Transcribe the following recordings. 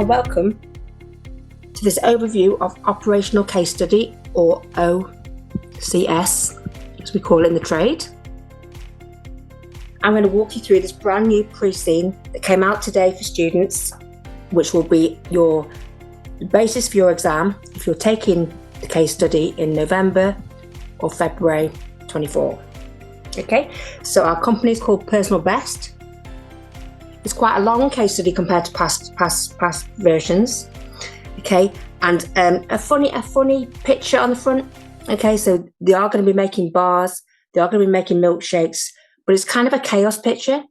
welcome to this overview of Operational Case Study, or OCS, as we call it in the trade. I'm going to walk you through this brand new Preseen that came out today for students, which will be your basis for your exam if you're taking the case study in November or February 24. Okay, so our company is called Personal Best. It's quite a long case study compared to past versions. Okay, and a funny picture on the front. Okay, so they are going to be making bars, they are going to be making milkshakes, but it's kind of a chaos picture,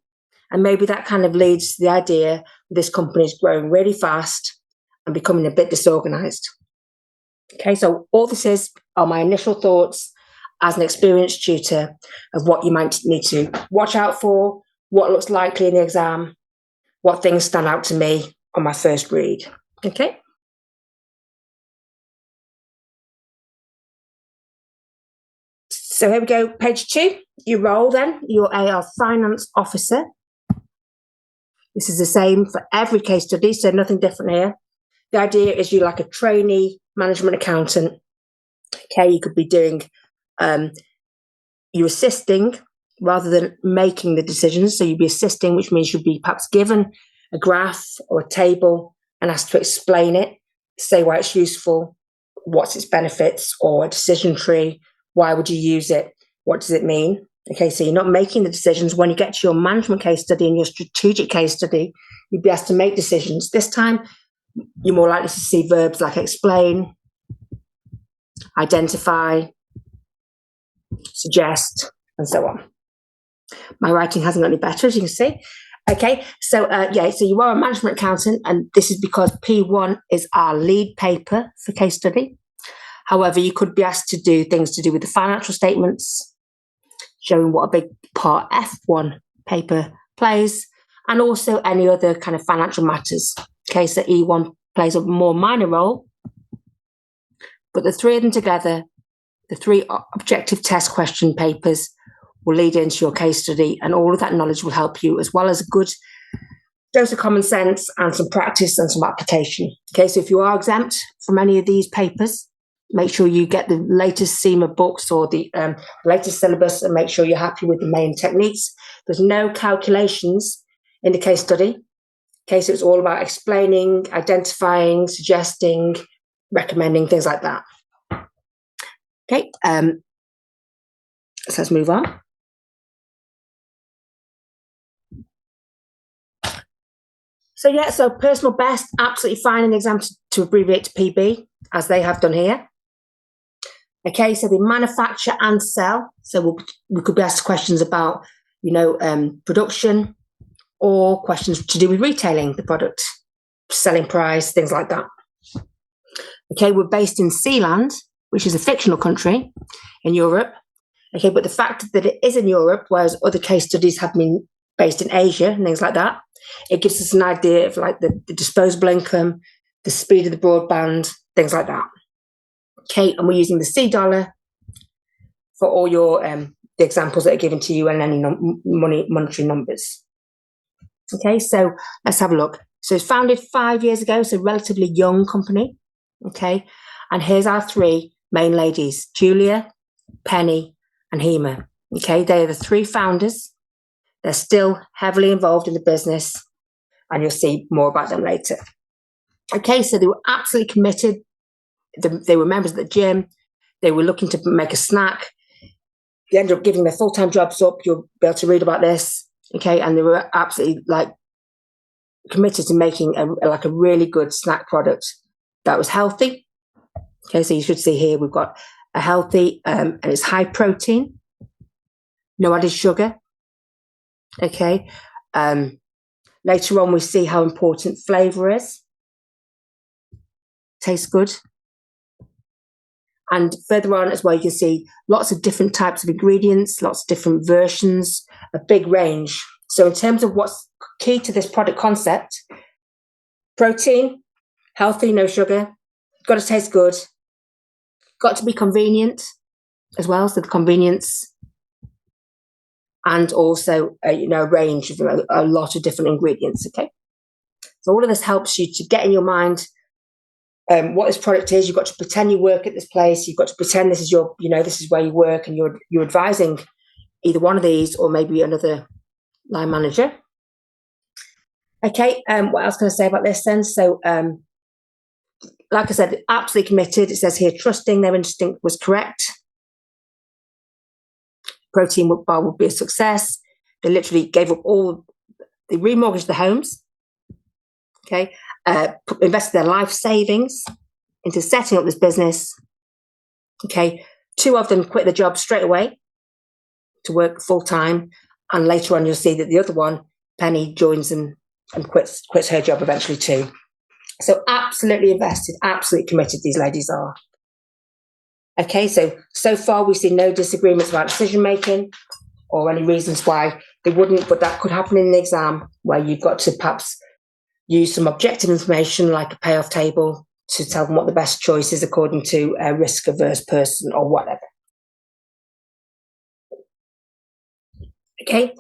and maybe that kind of leads to the idea this company is growing really fast and becoming a bit disorganized. Okay, so all this are my initial thoughts as an experienced tutor of what you might need to watch out for, what looks likely in the exam, what things stand out to me on my first read. Okay. So here we go, page 2. Your role then, you're a finance officer. This is the same for every case study, so nothing different here. The idea is you're like a trainee management accountant. Okay, you could be doing, you're assisting rather than making the decisions. So you'd be assisting, which means you'd be perhaps given a graph or a table and asked to explain it, say why it's useful, what's its benefits, or a decision tree. Why would you use it? What does it mean? Okay, so you're not making the decisions. When you get to your management case study and your strategic case study, you'd be asked to make decisions. This time, you're more likely to see verbs like explain, identify, suggest, and so on. My writing hasn't got any better, as you can see. Okay, so so you are a management accountant, and this is because P1 is our lead paper for case study. However, you could be asked to do things to do with the financial statements, showing what a big part F1 paper plays, and also any other kind of financial matters. Okay, so E1 plays a more minor role, but the three of them together, the 3 objective test question papers, will lead into your case study, and all of that knowledge will help you, as well as a good dose of common sense and some practice and some application. Okay, so if you are exempt from any of these papers, make sure you get the latest CIMA books or the latest syllabus, and make sure you're happy with the main techniques. There's no calculations in the case study. Okay, so it's all about explaining, identifying, suggesting, recommending, things like that. Okay, so let's move on. So Personal Best, absolutely fine in the exam to abbreviate to PB, as they have done here. Okay, so they manufacture and sell. So we could be asked questions about, production, or questions to do with retailing the product, selling price, things like that. Okay, we're based in Ceeland, which is a fictional country in Europe. Okay, but the fact that it is in Europe, whereas other case studies have been based in Asia and things like that, it gives us an idea of like the disposable income, the speed of the broadband, things like that. Okay, and we're using the C dollar for all your the examples that are given to you and any monetary numbers. Okay, so let's have a look. So it's founded 5 years ago, so relatively young company. Okay, and here's our 3 main ladies, Julia, Penny, and Hema. Okay, they are the 3 founders. They're still heavily involved in the business, and you'll see more about them later. Okay, so they were absolutely committed. They were members of the gym. They were looking to make a snack. They ended up giving their full-time jobs up. You'll be able to read about this. Okay, and they were absolutely committed to making a really good snack product that was healthy. Okay, so you should see here we've got a healthy and it's high protein, no added sugar. Okay, later on we see how important flavour is. Tastes good. And further on as well, you can see lots of different types of ingredients, lots of different versions, a big range. So in terms of what's key to this product concept, protein, healthy, no sugar, got to taste good, got to be convenient as well, so the convenience, and also a range of a lot of different ingredients. Okay, So all of this helps you to get in your mind what this product is. You've got to pretend you work at this place. You've got to pretend this is your, this is where you work, and you're advising either one of these or maybe another line manager. Okay, what else can I say about this then? So, like I said, absolutely committed. It says here, trusting their instinct was correct. Protein bar would be a success. They literally gave up they remortgaged the homes. Okay, invested their life savings into setting up this business. Okay, 2 of them quit the job straight away to work full time, and later on you'll see that the other one, Penny, joins them and quits her job eventually too. So absolutely invested, absolutely committed these ladies are. Okay, so far we've seen no disagreements about decision making or any reasons why they wouldn't, but that could happen in the exam where you've got to perhaps use some objective information like a payoff table to tell them what the best choice is according to a risk-averse person or whatever. Okay,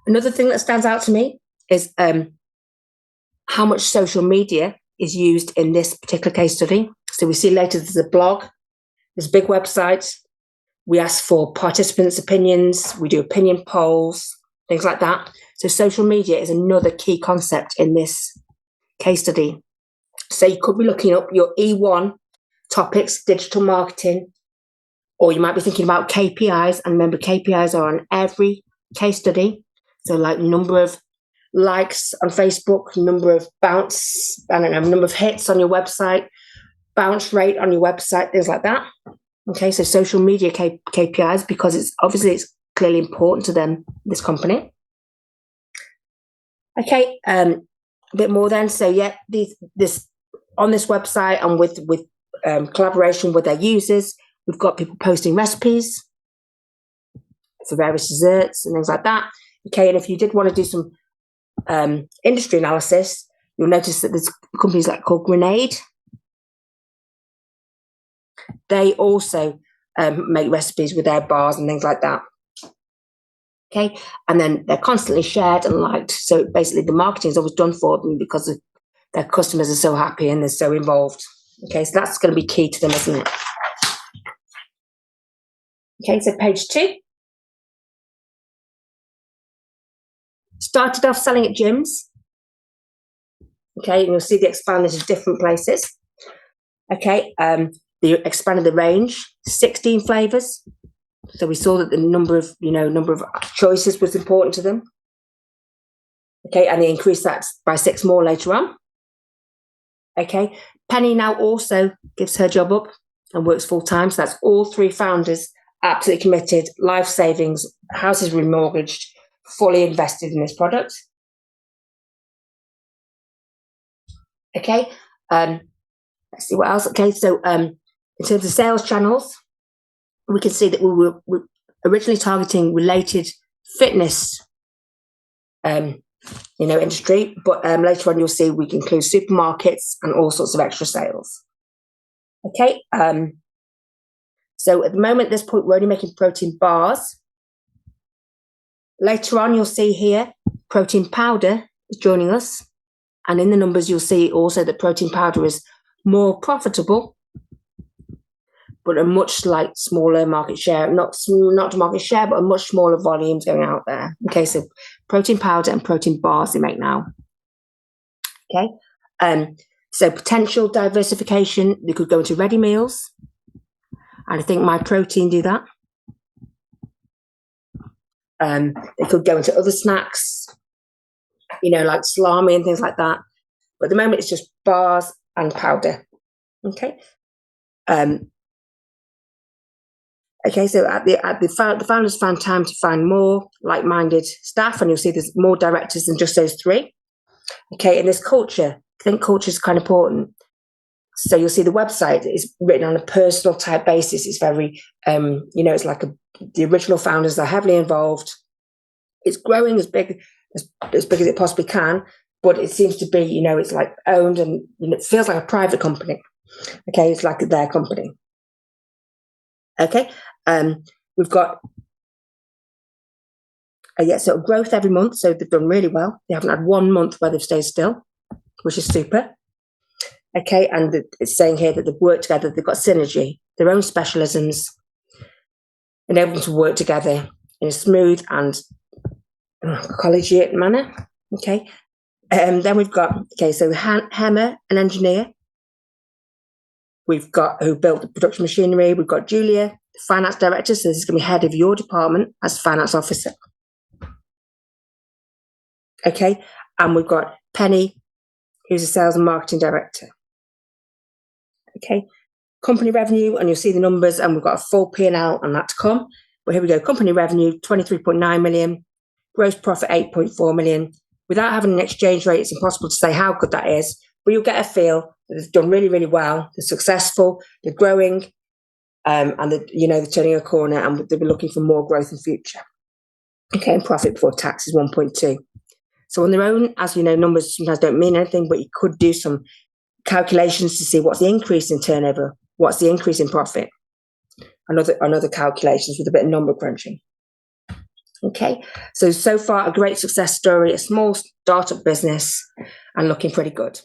another thing that stands out to me is how much social media is used in this particular case study. So we see later there's a blog, there's big websites. We ask for participants' opinions. We do opinion polls, things like that. So social media is another key concept in this case study. So you could be looking up your E1 topics, digital marketing, or you might be thinking about KPIs. And remember, KPIs are on every case study. So like number of likes on Facebook, number of number of hits on your website, bounce rate on your website, things like that. Okay, so social media KPIs, because it's clearly important to them, this company. Okay, a bit more then. So yeah, this on this website and with collaboration with their users, we've got people posting recipes for various desserts and things like that. Okay, and if you did want to do some industry analysis, you'll notice that there's companies called Grenade. They also make recipes with their bars and things like that. Okay, and then they're constantly shared and liked. So basically the marketing is always done for them because their customers are so happy and they're so involved. Okay, so that's going to be key to them, isn't it? Okay, so page 2. Started off selling at gyms. Okay, and you'll see they expanded to different places. Okay, they expanded the range, 16 flavours. So we saw that the number of choices was important to them. Okay, and they increased that by 6 more later on. Okay, Penny now also gives her job up and works full time. So that's all 3 founders absolutely committed, life savings, houses remortgaged, fully invested in this product. Okay, let's see what else. Okay, so in terms of sales channels, we can see that we were originally targeting related fitness, industry, but later on you'll see we can include supermarkets and all sorts of extra sales. Okay, so at the moment, at this point, we're only making protein bars. Later on, you'll see here protein powder is joining us, and in the numbers you'll see also that protein powder is more profitable, but a much smaller market share, not market share, but a much smaller volumes going out there. Okay, so protein powder and protein bars they make now. Okay, so potential diversification, they could go into ready meals, and I think My Protein do that. They could go into other snacks, like salami and things like that. But at the moment, it's just bars and powder. Okay. Okay, so the founders found time to find more like-minded staff, and you'll see there's more directors than just those 3. Okay, and this culture, I think culture is kind of important. So you'll see the website is written on a personal type basis. It's very, it's like the original founders are heavily involved. It's growing as big as it possibly can, but it seems to be, it's like owned and it feels like a private company. Okay, it's like their company. Okay, we've got so growth every month. So they've done really well. They haven't had 1 month where they've stayed still. which is super. Okay, and it's saying here that they've worked together, they've got synergy, their own specialisms, enable them to work together in a smooth and collegiate manner. Okay, then we've got, so Hemmer, an engineer. We've got who built the production machinery. We've got Julia, the finance director. So this is going to be head of your department as finance officer. Okay, and we've got Penny, who's a sales and marketing director. Okay, company revenue, and you'll see the numbers, and we've got a full P&L on that to come. But here we go, company revenue, 23.9 million, gross profit, 8.4 million. Without having an exchange rate, it's impossible to say how good that is, but you'll get a feel that they've done really, really well. They're successful, they're growing, and they're turning a corner, and they'll be looking for more growth in future. Okay, and profit before tax is 1.2. So on their own, as you know, numbers sometimes don't mean anything, but you could do some calculations to see what's the increase in turnover, what's the increase in profit, and other calculations with a bit of number crunching. Okay, so far a great success story, a small startup business, and looking pretty good.